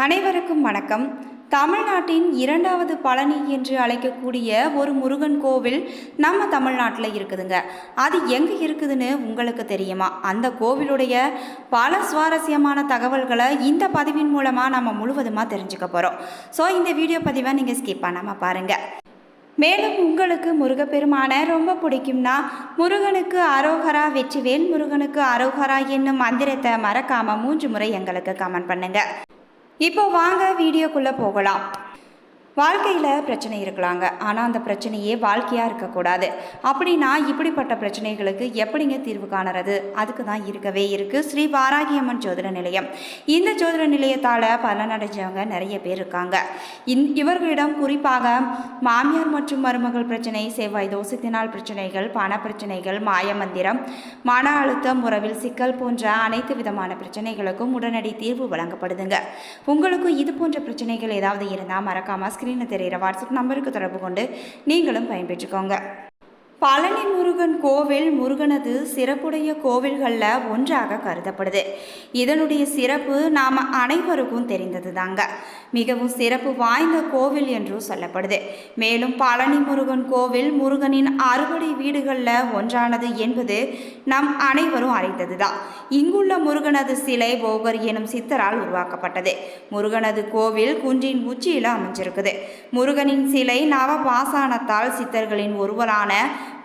அனைவருக்கும் வணக்கம். தமிழ்நாட்டின் இரண்டாவது பழனி என்று அழைக்கக்கூடிய ஒரு முருகன் கோவில் நம்ம தமிழ்நாட்டில் இருக்குதுங்க. அது எங்கே இருக்குதுன்னு உங்களுக்கு தெரியுமா? அந்த கோவிலுடைய பல சுவாரஸ்யமான தகவல்களை இந்த பதிவின் மூலமாக நம்ம முழுவதுமாக தெரிஞ்சுக்க போகிறோம். ஸோ இந்த வீடியோ பதிவை நீங்கள் ஸ்கிப் பண்ணாமல் பாருங்கள். மேலும் உங்களுக்கு முருகப்பெருமானை ரொம்ப பிடிக்கும்னா முருகனுக்கு அரோகரா வெற்றிவேல் முருகனுக்கு அரோகரா என்னும் மந்திரத்தை மறக்காமல் 3 முறை எங்களுக்கு கமெண்ட் பண்ணுங்கள். இப்போ வாங்க வீடியோக்குள்ளே போகலாம். வாழ்க்கையில் பிரச்சனை இருக்கலாங்க, ஆனால் அந்த பிரச்சனையே வாழ்க்கையாக இருக்கக்கூடாது. அப்படின்னா இப்படிப்பட்ட பிரச்சனைகளுக்கு எப்படிங்க தீர்வு காணுறது? அதுக்கு தான் இருக்கவே இருக்குது ஸ்ரீ வாராகியம்மன் ஜோதிட நிலையம். இந்த ஜோதிட நிலையத்தால் பலனடைஞ்சவங்க நிறைய பேர் இருக்காங்க. இவர்களிடம் குறிப்பாக மாமியார் மற்றும் மருமகள் பிரச்சனை, செவ்வாய் தோஷத்தினால் பிரச்சனைகள், பண பிரச்சனைகள், மாயமந்திரம், மன அழுத்தம், உறவில் சிக்கல் போன்ற அனைத்து விதமான பிரச்சனைகளுக்கும் உடனடி தீர்வு வழங்கப்படுதுங்க. உங்களுக்கு இது போன்ற பிரச்சனைகள் ஏதாவது இருந்தால் மறக்காமல் ஸ்க்ரீனில் தெரிகிற வாட்ஸ்அப் நம்பருக்கு தொடர்பு கொண்டு நீங்களும் பயன்பெற்றுக்கோங்க. பழனி முருகன் கோவில் முருகனது சிறப்புடைய கோவில்களில் ஒன்றாக கருதப்படுது. இதனுடைய சிறப்பு நாம் அனைவருக்கும் தெரிந்தது தாங்க. மிகவும் சிறப்பு வாய்ந்த கோவில் என்றும் சொல்லப்படுது. மேலும் பழனி முருகன் கோவில் முருகனின் அறுபடை வீடுகளில் ஒன்றானது என்பது நம் அனைவரும் அறிந்தது தான். இங்குள்ள முருகனது சிலை போகர் எனும் சித்தரால் உருவாக்கப்பட்டது. முருகனது கோவில் குன்றின் உச்சியில் அமைஞ்சிருக்குது. முருகனின் சிலை நவபாசானத்தால் சித்தர்களின் ஒருவரான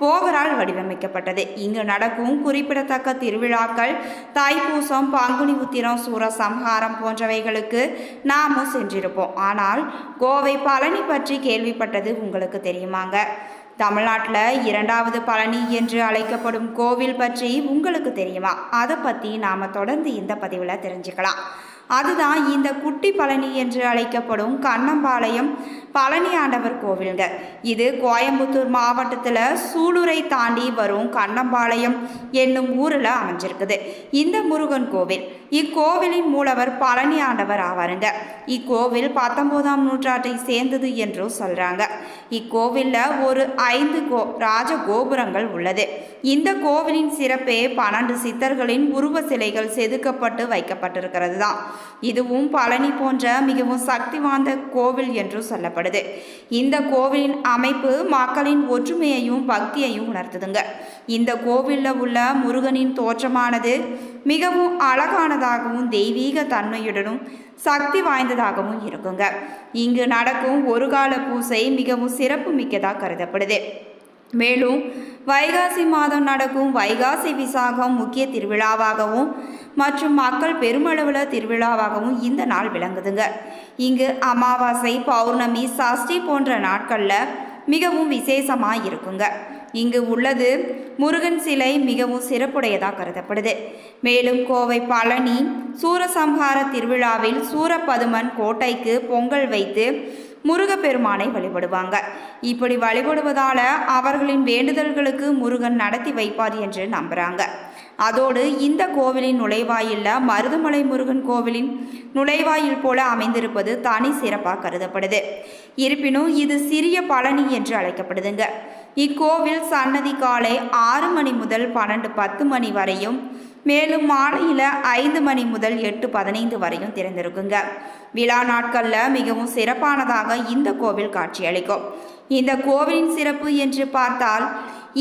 போகரால் வடிவமைக்கப்பட்டது. இங்கு நடக்கும் குறிப்பிடத்தக்க திருவிழாக்கள் தைப்பூசம், பங்குனி உத்திரம், சூரசம்ஹாரம் போன்றவைகளுக்கு நாமும் சென்றிருப்போம். ஆனால் கோவை பழனி பற்றி கேள்விப்பட்டது உங்களுக்கு தெரியுமாங்க? தமிழ்நாட்டில் இரண்டாவது பழனி என்று அழைக்கப்படும் கோவில் பற்றி உங்களுக்கு தெரியுமா? அதை பற்றி நாம் தொடர்ந்து இந்த பதிவில் தெரிஞ்சுக்கலாம். அதுதான் இந்த குட்டி பழனி என்று அழைக்கப்படும் கண்ணம்பாளையம் பழனி ஆண்டவர் கோவில்ங்க. இது கோயம்புத்தூர் மாவட்டத்தில் சூலூரை தாண்டி வரும் கண்ணம்பாளையம் என்னும் ஊரில் அமைஞ்சிருக்குது இந்த முருகன் கோவில். இக்கோவிலின் மூலவர் பழனி ஆண்டவர் ஆவாருங்க. இக்கோவில் 19ஆம் நூற்றாண்டை சேர்ந்தது என்றும் சொல்கிறாங்க. இக்கோவிலில் ஒரு 5 ராஜ கோபுரங்கள் உள்ளது. இந்த கோவிலின் சிறப்பே 12 சித்தர்களின் உருவ சிலைகள் செதுக்கப்பட்டு வைக்கப்பட்டிருக்கிறது தான். இதுவும் பழனி போன்ற மிகவும் சக்தி வாய்ந்த கோவில் என்று சொல்லப்படுது. இந்த கோவிலின் அமைப்பு மக்களின் ஒற்றுமையையும் பக்தியையும் உணர்த்துதுங்க. இந்த கோவிலில் உள்ள முருகனின் தோற்றமானது மிகவும் அழகானதாகவும் தெய்வீக தன்மையுடனும் சக்தி வாய்ந்ததாகவும் இருக்குங்க. இங்கு நடக்கும் ஒரு கால பூசை மிகவும் சிறப்பு மிக்கதாக கருதப்படுது. மேலும் வைகாசி மாதம் நடக்கும் வைகாசி விசாகம் முக்கிய திருவிழாவாகவும் மற்றும் மக்கள் பெருமளவில் திருவிழாவாகவும் இந்த நாள் விளங்குதுங்க. இங்கு அமாவாசை, பௌர்ணமி, சஷ்டி போன்ற நாட்களில் மிகவும் விசேஷமாக இருக்குங்க. இங்கு உள்ளது முருகன் சிலை மிகவும் சிறப்புடையதாக கருதப்படுது. மேலும் கோவை பழனி சூரசம்ஹார திருவிழாவில் சூரபதுமன் கோட்டைக்கு பொங்கல் வைத்து முருகப்பெருமானை வழிபடுவாங்க. இப்படி வழிபடுவதால் அவர்களின் வேண்டுதல்களுக்கு முருகன் நடத்தி வைப்பார் என்று நம்புகிறாங்க. அதோடு இந்த கோவிலின் நுழைவாயிலில் மருதமலை முருகன் கோவிலின் நுழைவாயில் போல அமைந்திருப்பது தனி சிறப்பாக கருதப்படுது. இருப்பினும் இது சிறிய பழனி என்று அழைக்கப்படுதுங்க. இக்கோவில் சன்னதி காலை 6 மணி முதல் 12:10 மணி வரையும், மேலும் மாலையில் 5 மணி முதல் 8:15 வரையும் திறந்திருக்குங்க. விழா நாட்களில் மிகவும் சிறப்பானதாக இந்த கோவில் காட்சியளிக்கும். இந்த கோவிலின் சிறப்பு என்று பார்த்தால்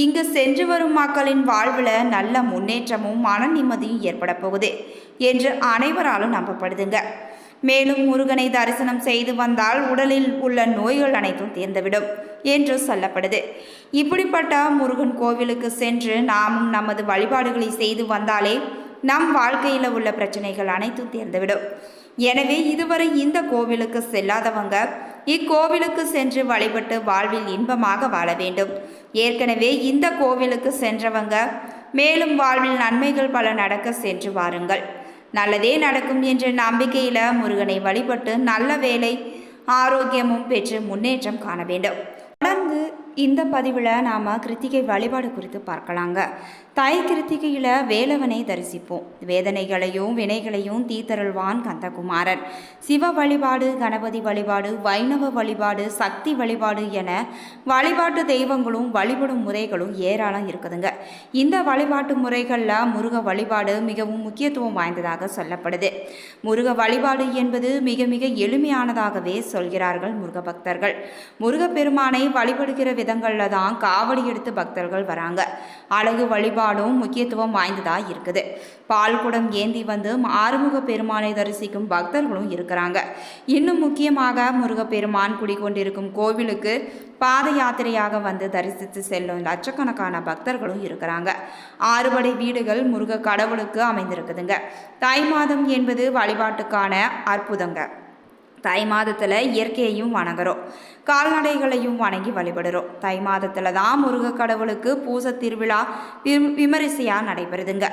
இங்கு சென்று வரும் மக்களின் வாழ்வில் நல்ல முன்னேற்றமும் மன நிம்மதியும் ஏற்பட போகுது என்று அனைவராலும் நம்பப்படுதுங்க. மேலும் முருகனை தரிசனம் செய்து வந்தால் உடலில் உள்ள நோய்கள் அனைத்தும் தீர்ந்துவிடும் என்று சொல்லப்படுது. இப்படிப்பட்ட முருகன் கோவிலுக்கு சென்று நாமும் நமது வழிபாடுகளை செய்து வந்தாலே நம் வாழ்க்கையில் உள்ள பிரச்சனைகள் அனைத்தும் தீர்ந்துவிடும். எனவே இதுவரை இந்த கோவிலுக்கு செல்லாதவங்க இக்கோவிலுக்கு சென்று வழிபட்டு வாழ்வில் இன்பமாக வாழ வேண்டும். ஏற்கனவே இந்த கோவிலுக்கு சென்றவங்க மேலும் வாழ்வில் நன்மைகள் பல நடக்க சென்று வாருங்கள். நல்லதே நடக்கும் என்ற நம்பிக்கையில் முருகனை வழிபட்டு நல்ல வேலை ஆரோக்கியமும் பெற்று முன்னேற்றம் காண வேண்டும். தொடர்ந்து இந்த பதிவில் நாம் கிருத்திகை வழிபாடு குறித்து பார்க்கலாங்க. தை கிருத்திகையில் வேலவனை தரிசிப்போம். வேதனைகளையும் வினைகளையும் தீத்தருள்வான் கந்தகுமாரன். சிவ வழிபாடு, கணபதி வழிபாடு, வைணவ வழிபாடு, சக்தி வழிபாடு என வழிபாட்டு தெய்வங்களும் வழிபடும் முறைகளும் ஏராளம் இருக்குதுங்க. இந்த வழிபாட்டு முறைகளில் முருக வழிபாடு மிகவும் முக்கியத்துவம் வாய்ந்ததாக சொல்லப்படுது. முருக வழிபாடு என்பது மிக மிக எளிமையானதாகவே சொல்கிறார்கள் முருக பக்தர்கள். முருகப்பெருமானை வழிபடுகிற விதங்களில் தான் காவடி எடுத்து பக்தர்கள் வராங்க. அழகு வழிபாடும் முக்கியத்துவம் வாய்ந்ததாக இருக்குது. பால் குடம் ஏந்தி வந்து ஆறுமுக பெருமானை தரிசிக்கும் பக்தர்களும் இருக்கிறாங்க. இன்னும் முக்கியமாக முருகப்பெருமான் குடிகொண்டிருக்கும் கோவிலுக்கு பாத யாத்திரையாக வந்து தரிசித்து செல்லும் லட்சக்கணக்கான பக்தர்களும் இருக்கிறாங்க. ஆறுபடை வீடுகள் முருக கடவுளுக்கு அமைந்திருக்குதுங்க. தை மாதம் என்பது வழிபாட்டுக்கான அற்புதங்க. தை மாதத்தில் இயற்கையையும் வணங்குறோம், கால்நடைகளையும் வணங்கி வழிபடுறோம். தை மாதத்தில் தான் முருக கடவுளுக்கு பூச திருவிழா விமரிசையாக நடைபெறுதுங்க.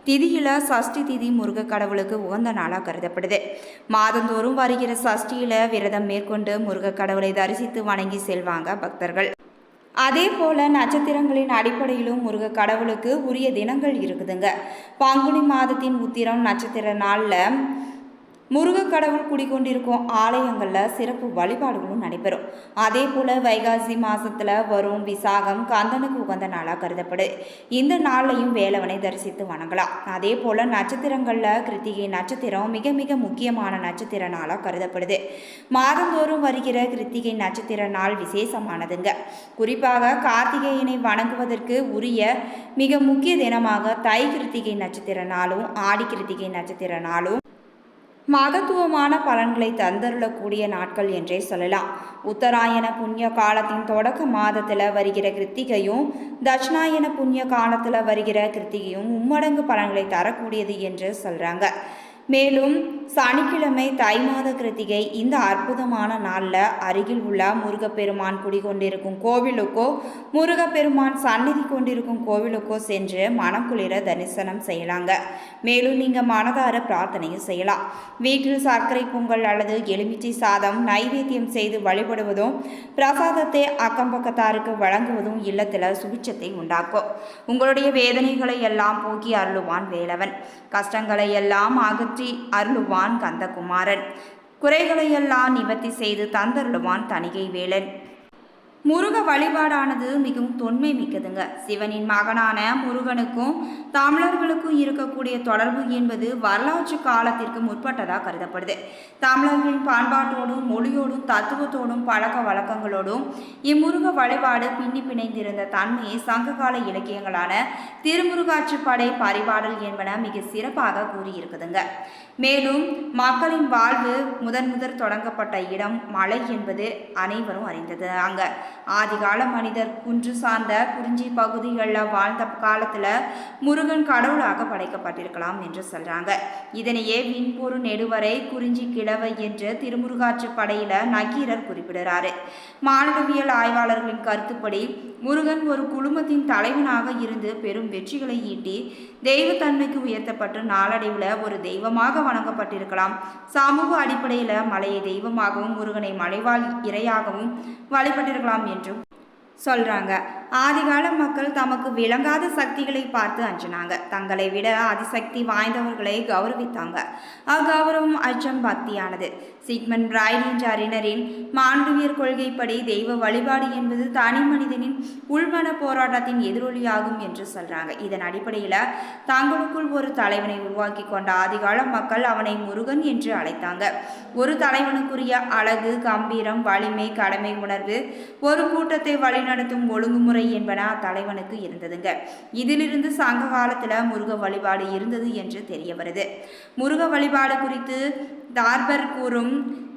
திதியில் சஷ்டி திதி முருக கடவுளுக்கு உகந்த நாளாக கருதப்படுது. மாதந்தோறும் வருகிற சஷ்டியில் விரதம் மேற்கொண்டு முருக கடவுளை தரிசித்து வணங்கி செல்வாங்க பக்தர்கள். அதே போல் நட்சத்திரங்களின் அடிப்படையிலும் முருக கடவுளுக்கு உரிய தினங்கள் இருக்குதுங்க. பங்குனி மாதத்தின் உத்திரம் நட்சத்திர நாளில் முருக கடவுள் குடிக்கொண்டிருக்கும் ஆலயங்களில் சிறப்பு வழிபாடுகளும் நடைபெறும். அதே போல் வைகாசி மாதத்தில் வரும் விசாகம் கந்தனுக்கு உகந்த நாளாக கருதப்படு. இந்த நாளையும் வேலவனை தரிசித்து வணங்கலாம். அதே போல் நட்சத்திரங்களில் கிருத்திகை நட்சத்திரம் மிக மிக முக்கியமான நட்சத்திர நாளாக கருதப்படுது. மாதந்தோறும் வருகிற கிருத்திகை நட்சத்திர நாள் விசேஷமானதுங்க. குறிப்பாக கார்த்திகேயனை வணங்குவதற்கு உரிய மிக முக்கிய தினமாக தை கிருத்திகை நட்சத்திர நாளும் ஆடி கிருத்திகை நட்சத்திர நாளும் மகத்துவமான பலன்களை தந்தருளக்கூடிய நாட்கள் என்றே சொல்லலாம். உத்தராயண புண்ணிய காலத்தின் தொடக்க மாதத்தில் வருகிற கிருத்திகையும் தட்சிணாயன புண்ணிய காலத்தில் வருகிற கிருத்திகையும் மும்மடங்கு பலன்களை தரக்கூடியது என்று சொல்கிறாங்க. மேலும் சனிக்கிழமை தை மாத கிருத்திகை இந்த அற்புதமான நாளில் அருகில் உள்ள முருகப்பெருமான் குடிகொண்டிருக்கும் கோவிலுக்கோ முருகப்பெருமான் சந்நிதி கொண்டிருக்கும் கோவிலுக்கோ சென்று மனக்குளிர தரிசனம் செய்யலாங்க. மேலும் நீங்கள் மனதார பிரார்த்தனையும் செய்யலாம். வீட்டில் சர்க்கரை பொங்கல் அல்லது எலுமிச்சை சாதம் நைவேத்தியம் செய்து வழிபடுவதும் பிரசாதத்தை அக்கம் பக்கத்தாருக்கு வழங்குவதும் இல்லத்தில் சுபிட்சத்தை உண்டாக்கும். உங்களுடைய வேதனைகளை எல்லாம் போக்கி அருளுவான் வேலவன். கஷ்டங்களை எல்லாம் அகற்றி அருளுவான் கந்தகுமாரன். குறைகளையெல்லாம் நிவர்த்தி செய்து தந்தருளுவான் தணிகை வேலன். முருக வழிபாடானது மிகவும் தொன்மை மிக்கதுங்க. சிவனின் மகனான முருகனுக்கும் தமிழர்களுக்கும் இருக்கக்கூடிய தொடர்பு என்பது வரலாற்று காலத்திற்கு முற்பட்டதாக கருதப்படுது. தமிழர்களின் பண்பாட்டோடும் மொழியோடும் தத்துவத்தோடும் பழக்க வழக்கங்களோடும் இம்முருக வழிபாடு பின்னி பிணைந்திருந்த தன்மையை சங்ககால இலக்கியங்களான திருமுருகாற்றுப்படை பரிபாடல் என்பன மிக சிறப்பாக கூறியிருக்குதுங்க. மேலும் மக்களின் வாழ்வு முதன் தொடங்கப்பட்ட இடம் மலை என்பது அனைவரும் அறிந்தது. அங்க ஆதிகால மனிதர் குன்று சார்ந்த குறிஞ்சி பகுதிகளில் வாழ்ந்த காலத்தில் முருகன் கடவுளாக படைக்கப்பட்டிருக்கலாம் என்று சொல்றாங்க. இதனையே விண்பொரு நெடுவரை குறிஞ்சி கிழவை என்று திருமுருகாற்றுப்படையில நக்கீரர் குறிப்பிடுறாரு. மானுடவியல் ஆய்வாளர்களின் கருத்துப்படி முருகன் ஒரு குழுமத்தின் தலைவனாக இருந்து பெரும் வெற்றிகளை ஈட்டி தெய்வத்தன்மைக்கு உயர்த்தப்பட்டு நாளடைவில் ஒரு தெய்வமாக வணங்கப்பட்டிருக்கலாம். சமூக அடிப்படையில் மலையை தெய்வமாகவும் முருகனை மலைவாழ் இறையாகவும் வழிபட்டிருக்கலாம் என்றும் சொல்கிறாங்க. ஆதிகால மக்கள் தமக்கு விளங்காத சக்திகளை பார்த்து அஞ்சினாங்க. தங்களை விட அதிசக்தி வாய்ந்தவர்களை கௌரவித்தாங்க. அக்கௌரவம் அச்சம் பக்தியானது. சிக்மண்ட் பிராய்ட் என்ற அறிஞரின் மானுடவியற் கொள்கைப்படி தெய்வ வழிபாடு என்பது தனி மனிதனின் உள்மன போராட்டத்தின் எதிரொலியாகும் என்று சொல்கிறாங்க. இதன் அடிப்படையில் தங்களுக்குள் ஒரு தலைவனை உருவாக்கி கொண்ட ஆதிகால மக்கள் அவனை முருகன் என்று அழைத்தாங்க. ஒரு தலைவனுக்குரிய அழகு, கம்பீரம், வலிமை, கடமை உணர்வு, ஒரு கூட்டத்தை வழிநடத்தும் ஒழுங்குமுறை என்பன அத்தலைவனுக்கு இருந்ததுங்க. இதிலிருந்து சங்க காலத்தில் முருக வழிபாடு இருந்தது என்று தெரிய வருது. முருக வழிபாடு குறித்து டார்பர் கூறும்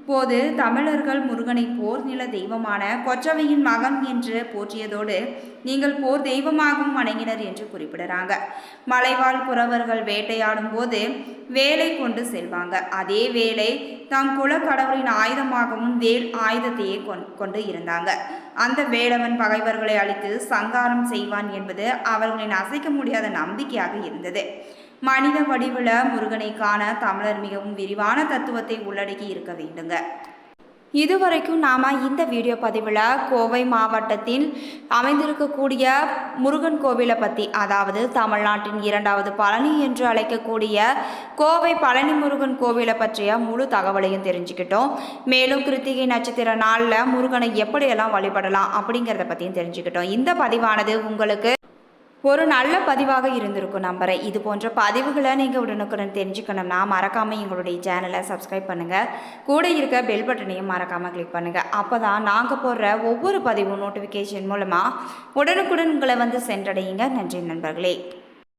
போது தமிழர்கள் முருகனை போர் நில தெய்வமான கொற்றவையின் மகன் என்று போற்றியதோடு நீங்கள் போர் தெய்வமாகவும் வணங்கினர் என்று குறிப்பிடுறாங்க. மலைவாழ் புறவர்கள் வேட்டையாடும் போது வேலை கொண்டு செல்வாங்க. அதே வேலை தம் குல கடவுளின் ஆயுதமாகவும் வேல் ஆயுதத்தையே கொண்டு இருந்தாங்க. அந்த வேலவன் பகைவர்களை அழித்து சங்காரம் செய்வான் என்பது அவர்களின் அசைக்க முடியாத நம்பிக்கையாக இருந்தது. மனித வடிவில் முருகனை காண தமிழர் மிகவும் விரிவான தத்துவத்தை உள்ளடக்கி இருக்க வேண்டுங்க. இதுவரைக்கும் நாம் இந்த வீடியோ பதிவில் கோவை மாவட்டத்தில் அமைந்திருக்கக்கூடிய முருகன் கோவிலை பற்றி, அதாவது தமிழ்நாட்டின் இரண்டாவது பழனி என்று அழைக்கக்கூடிய கோவை பழனி முருகன் கோவிலை பற்றிய முழு தகவலையும் தெரிஞ்சுக்கிட்டோம். மேலும் கிருத்திகை நட்சத்திர நாளில் முருகனை எப்படியெல்லாம் வழிபடலாம் அப்படிங்கிறத பற்றியும் தெரிஞ்சுக்கிட்டோம். இந்த பதிவானது உங்களுக்கு ஒரு நல்ல பதிவாக இருந்திருக்கும் நம்புறேன். இது போன்ற பதிவுகளை நீங்கள் உடனுக்குடன் தெரிஞ்சுக்கணும்னா மறக்காமல் எங்களுடைய சேனலை சப்ஸ்கிரைப் பண்ணுங்கள். கூட இருக்க பெல் பட்டனையும் மறக்காமல் கிளிக் பண்ணுங்கள். அப்போ தான் நாங்கள் போடுற ஒவ்வொரு பதிவும் நோட்டிஃபிகேஷன் மூலமாக உடனுக்குடன் உங்களை வந்து சென்றடையுங்க. நன்றி நண்பர்களே.